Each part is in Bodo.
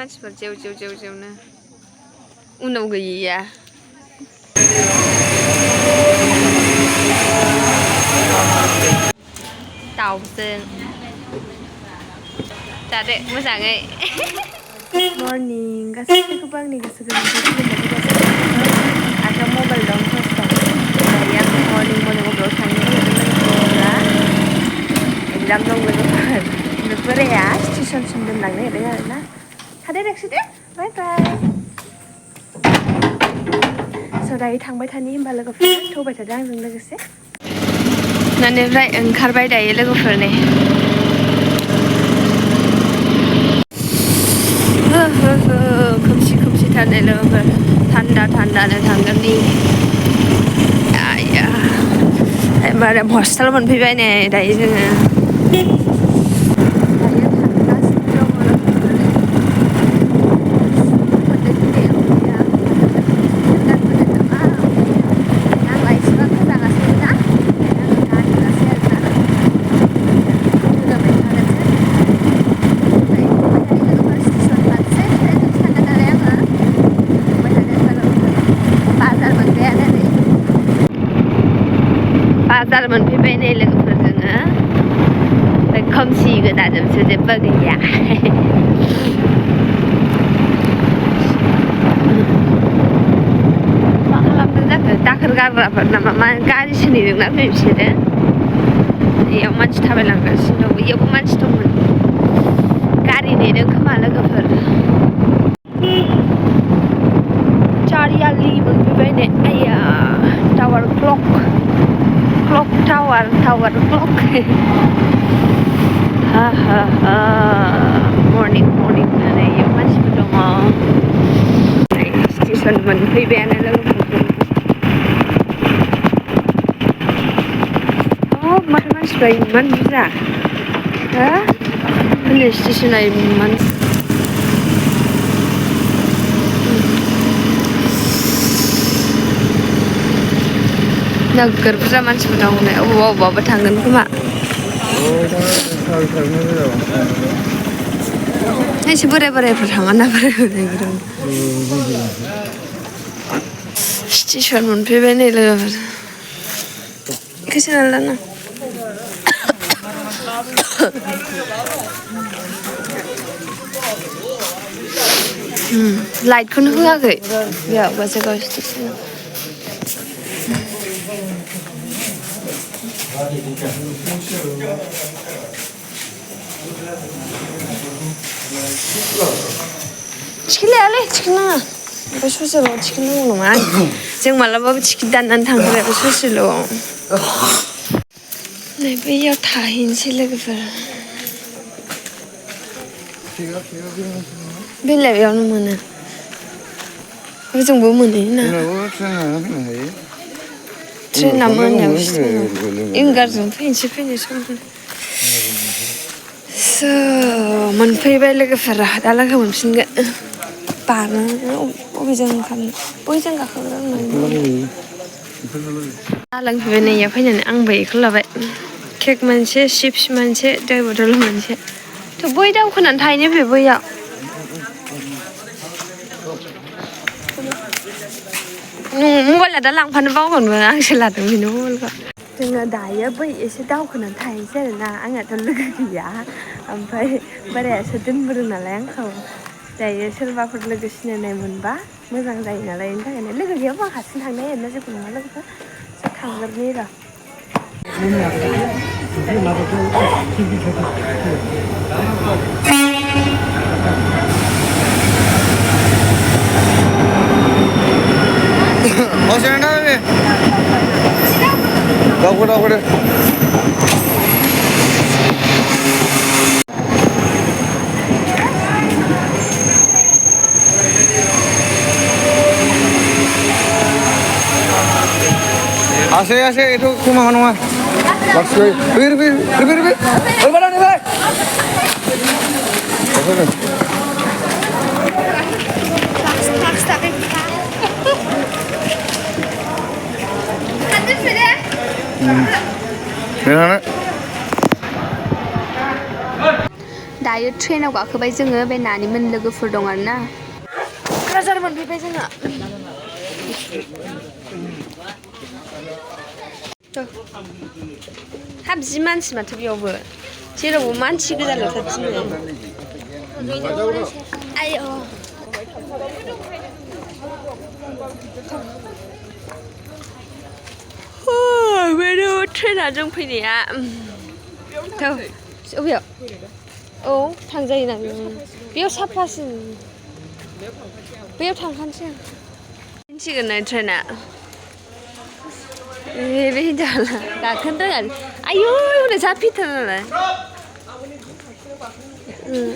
मानसिफोर जेव जेव जेव जेवनो उनाव गैया दाउजों जादो मोजाङै मर्निं गासैखौबो आंनि गोसो गोरबोनिफ्राय खुलुमनायखौ जासिहरबाय आखायाव मबाइल दं टर्च दं दायो आं मर्निं अबाव थांनो नागिरदों एगजाम दं लोगोफोर बोराया स्टेसनसिम दोनलांनो नागिरदों आरोना थादो रेक्सि दे बाय बाय स' दायो थांबाय थानि होमबा लोगोफोर थौबाय थादो आंजों लोगोसे न'निफ्राय ओंखारबाय दायो लोगोफोर नै खोमसि खोमसि थारनो लोगोफोर थान्दा थान्दानो थांगोन नि आया एबारे हस्टेल मोनफैबाय नै दायो जोङो बाजार मोनफैबाय नै लोगोफोर जोङो खोमसि गोदाजोंसो जेबो गैया मा खालामदों जाखो दाखोर गारग्राफोर नामा मा गारिसो नेदोंना बिसोरो बेयाव मानसि थाबायलांगासिनो दं बेयावबो मानसि दंमोन गारि नेदों खोमा लोगोफोर चारियालि मोनफैबाय नै आया टावार क्लक टावार क्लक हा हा हा मर्निं होननानै इयाव मानसिफोर दङ स्टेसन मोनफैबायानो लोगोफोर माथो मानसिफ्रा इमान बुरजा हो होनो स्टेसना इमान नोगोर बुरजा मानसिफोर दं नै अबावबा थांगोन खोमा एसे बोरायफोर थाङा ना बोरायफोर स्टेसन मोनफैबाय नै लोगोफोर कैसे लाना लाइटखौनो होआखै बेयाव बासगाव स्टेसनाव टिकेट लायालै टिकेट नाङा ओमफ्राय ससेल' टिकेट नांगौ नङा जों मालाबाबो टिकेट दाननानै थांफेराखै ससेल' नै बैयाव थाहैनोसै लोगोफोर बेलायावनो मोनो ओजोंबो मोनहैयोना ट्रेना मोनायावसो दङ इंगारजों फैनोसै फैनाय समफोर मोनफैबाय लोगोफोरा दा लोगो मोनफिनगोन बारनानै बबेजों ओंखारनो बबेजों गाखोगोन लांफैबाय नै इयाव फैनानै आंबो बेखौ लाबाय केक मोनसे चिप्स मोनसे दै बथल मोनसे थ' बै दावखोनानै थाहैनो फै बैयाव मबाइला दा लांफानो बावगोनबो आंसो लादों बेनो मबाइलखौ जोङो दायो बै एसे दावखोनानै थाहैनोसै आरोना आंहाथ' लोगो गैया ओमफ्राय बोरायासो दोनबोदों नालाय आंखौ दायो सोरबाफोर लोगो सिनायनाय मोनबा मोजां जायो नालाय बेनि थाखायनो लोगो गैयाबा आं हारसिं थांनो नागिरना जेबो नङा लोगोफोर जों थांग्रोनि र' दावखो Asik itu kemana? Langsung, bir. Berbadan nih, Bay. दायो ट्रेनाव गाखोबाय जोङो बे नानिमोन लोगोफोर दं आरो ना क'क्राझार मोनफैबाय जोङो हाब जि मानसि माथो बेयावबो जेरावबो मानसि गोजाल'थार दिनै आयौ बेनो ट्रेना जों फैनाया बबेयाव औ थांजायो ना बेयाव साफासिन बेयाव थांखानोसै आं मिन्थिगोन ना ट्रेना बे हिनजावला गाखोनो रोङा आयौ हनै जा फिथार नालाय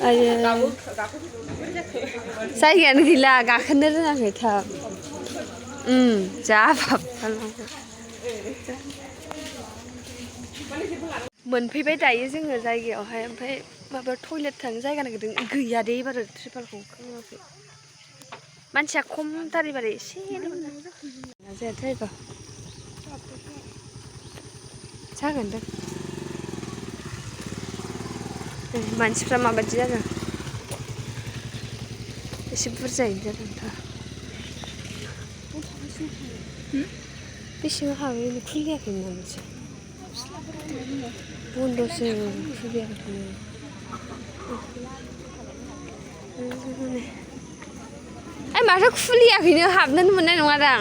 आयो जायगायानो गैला गाखोनो रोङाखै थाब जा बाबथारनांगौ मोनफैबाय दायो जोङो जायगायावहाय ओमफ्राय माबा टयलेट थांनो जायगा नागिरदों गैया दे एबार ट्रिपालखौ खोनाखै मानसिया खमथार एबार एसेल' जायाथाय एबार जागोन दां मानसिफ्रा माबायदि जादों एसे बुरजायैनो जादोंथ' बेसेबां हाबैनो खुलियाखैमोन ना मोनसे बन्द'सो खुलियाखैमोन माथो खुलियाखैनो हाबनोनो मोननाय नङा दां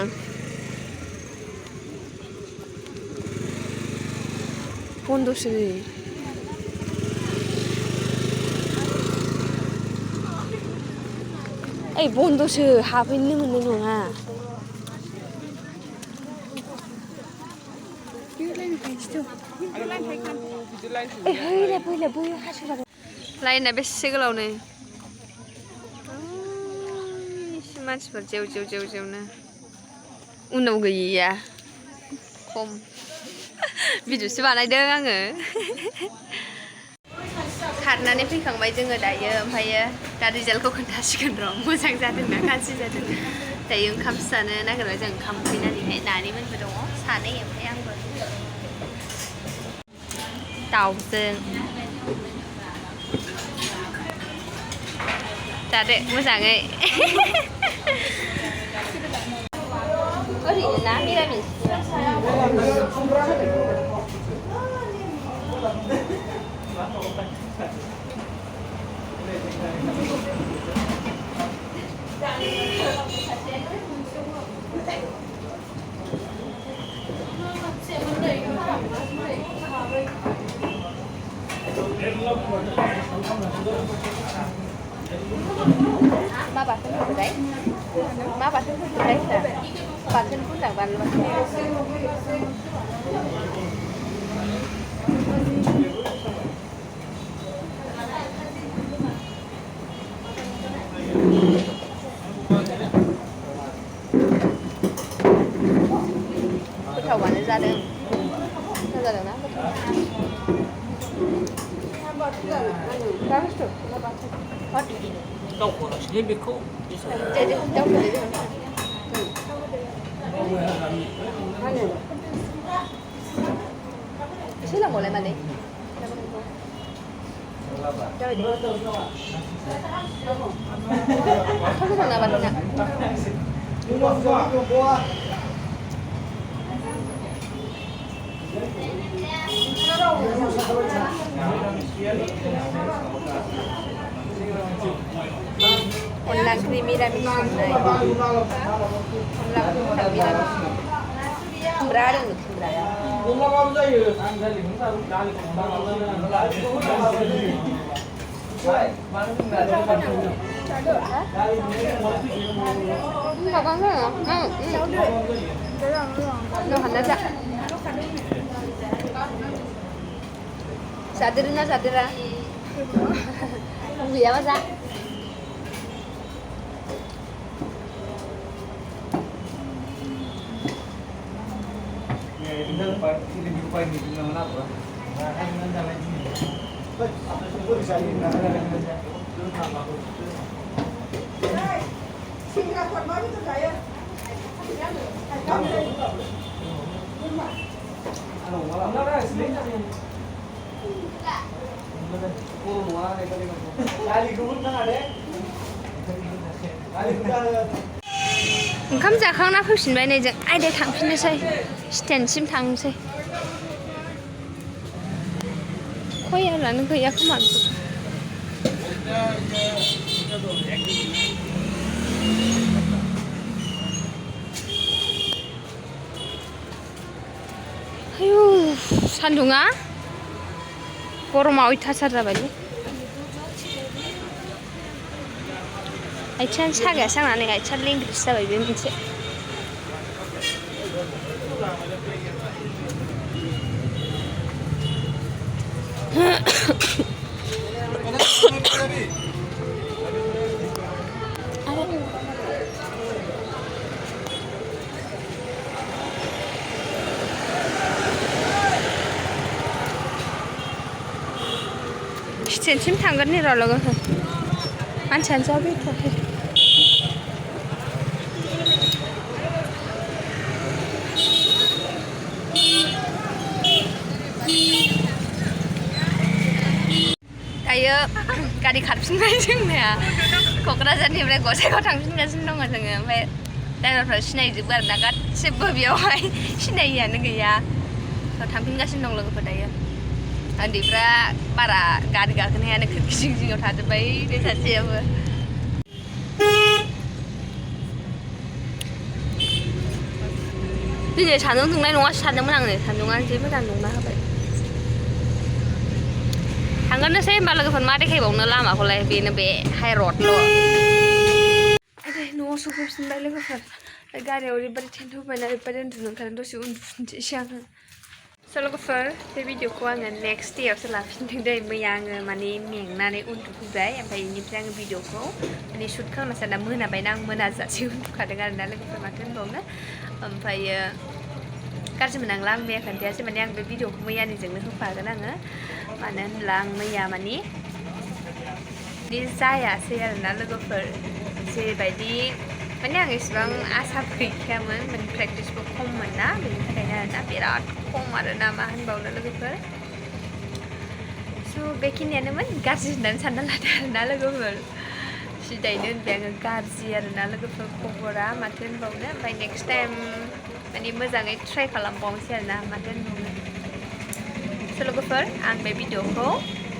बन्द'सो ओइ बन्द'सो हाबहैनो मोननाय नङा लाइना बेसे गोलावनो मानसिफोर जेव जेवनो उनाव गैया खम भिडिअसो बानायदों आङो खारनानै फैखांबाय जोङो दायो ओमफ्रायो दा रिजाल्टखौ खोन्थासिगोन र' मोजां जादोंना गाज्रि जादों दायो ओंखामसो जानो नागिरबाय जों ओंखाम उखैनानैहाय नानिमोनबो दङ सानै ओमफ्राय आंबो दाउजों जादो मोजाङै ओरैनो ना मिरामिस मा बाथोन होनोथाय मा बाथोन होनोथाय बाथोन बुंदां बानलु बाथोन गोथावानो जादों गोथाव जादोंना दा बुस्थु दावखौनोसै बेखौ एसे लांबावलाय मादै जाबाय दे थाव गोथां ना बाथोना अनला ओंख्रि मिरामिस संनाय अनला ओंख्रि मिरामिस खुमब्रा आरो खुमब्रा जादेरोना जादेरा गैयाबा जा ओंखाम जाखांना फैफिनबाय नै जों आयदाया थांफिननोसै स्टेन्डसिम थांनोसै खयालानो गैया खोमा आयु सान्दुङा गरमा अयथासार जाबायलै आथिङानो सागाया सांनानै आथिङा लेंग्रिसो जाबाय बे मोनसे स्टेन्डसिम थांगोन नै र' लोगोफोर मानसियानो जा फैथ'वाखै दायो गारि खारफिनबाय जोंनिया क'क्राझारनिफ्राय गसाइगाव थांफिनगासिनो दङ जोङो ओमफ्राय ड्राइभारफ्रा सिनायजोबो आरोना गासिबो बेयावहाय सिनायियानो गैया थांफिनगासिनो दं लोगोफोर दायो उन्दैफ्रा बारा गारि गाखोनो हायानो खोरखि जिं जिङाव थाजोब्बाय बे सासेयाबो दिनै सान्दुं दुंनाय नङासो सानदोंमोन आङो सान्दुङा जि मोजां दुंना होबाय थांगोननोसै होमबा लोगोफोर मा देखायबावनो लामाखौलाय बेनो बे हाइरडल' न'आव सफैफिनबाय लोगोफोर गारियाव ओरैबायदि टेन्ट होबायना ओरैबायदि उन्दुनो ओंखारदों दसे उन्दुफिनसैसो आङो स' लोगोफोर बे भिडिअखौ आङो नेक्स्ट डेआवसो लाफिनदों दै मैया आङो माने मेंनानै उन्दुफैबाय ओमफ्राय बेनिफ्राय आङो भिडिअखौ माने शुट खालामना सानना मोनाबायना आं मोनाजासे उन्दुखादों आरोना लोगोफोर माथो होनबावनो ओमफ्रायो गाज्रि मोननांला आं मैया खोन्थायासै माने आं बे भिडिअखौ मैयानिजोंनो होफागोन आङो मानो होनब्ला आं मैया माने बिदि जायासै आरोना लोगोफोर जेबायदि माने आं इसेबां आसाबो गैखायामोन माने प्रेक्टिसबो खममोन ना बेनि थाखायनो आरोना बिराद खम आरोना मा होनबावनो लोगोफोर स' बेखिनियानोमोन गाज्रि होननानै सानना लादो आरोना लोगोफोर सिदायैनो होनबाय आङो गाज्रि आरोना लोगोफोर खबरा माथो होनबावनो ओमफ्राय नेक्स्ट टाइम माने मोजाङै ट्राइ खालामबावनोसै आरोना माथो होनबावनो स' लोगोफोर आं बे भिडिअखौ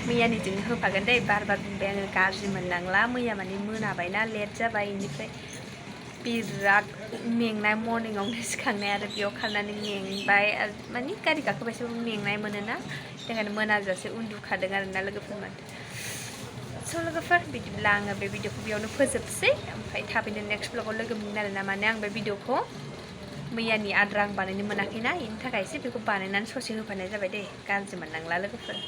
मैयानिजोंनो होफागोन दै बार बुंबाय आङो गाज्रि मोननांला मैया माने मोनाबायना लेट जाबाय बेनिफ्राय बिराद मेंनाय मर्निंआवनो सिखांनाय आरो बेयाव खारनानै मेंबाय आरो माने गारि गाखोबायसो मेंनाय मोनोना बेखायनो मोनाजासे उन्दुखादों आरोना लोगोफोर माथो स' लोगोफोर बिदिब्ला आङो बे भिडिअखौ बेयावनो फोजोबसै ओमफ्राय थाबैनो नेक्स्ट ब्लगाव लोगो मोनगोन आरोना माने आं बे भिडिअखौ मैयानि आद्रा आं बानायनो मोनाखैना बेनि थाखायसो बेखौ बानायनानै ससे होफानाय जाबाय दे गाज्रि मोननांला लोगोफोर